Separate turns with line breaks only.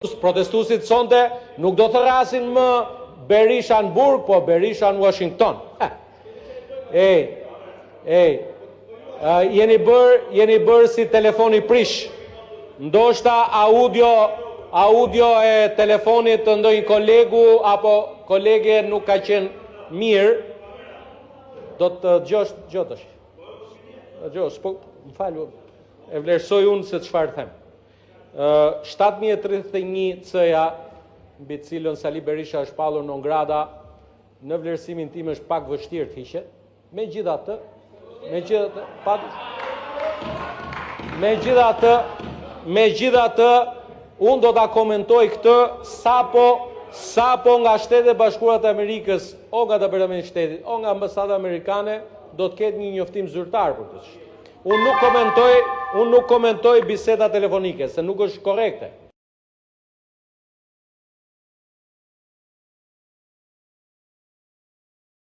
Protestuesit sonte nuk do të rrasin më Berisha në Burg, po Berisha në Washington. Jeni bërë si telefoni prish. Ndoshta audio e telefonit të ndonjë kolegu apo kolege nuk ka qenë mirë. Do të gjosh. Po, më falu, e vlerësoj unë se çfarë them. 7.031 C-ja, mbi cilën Sali Berisha është pallur non grata, në vlerësimin tim është pak vështirë të hiqet. Megjithatë, unë do ta komentoj këtë sapo nga Shtetet Bashkuara të Amerikës, o nga Departamenti i Shtetit, o nga Ambasada Amerikane, do të ketë një njoftim zyrtar për këtë. Unë nuk komentoj biseda telefonike, se nuk është korrekte.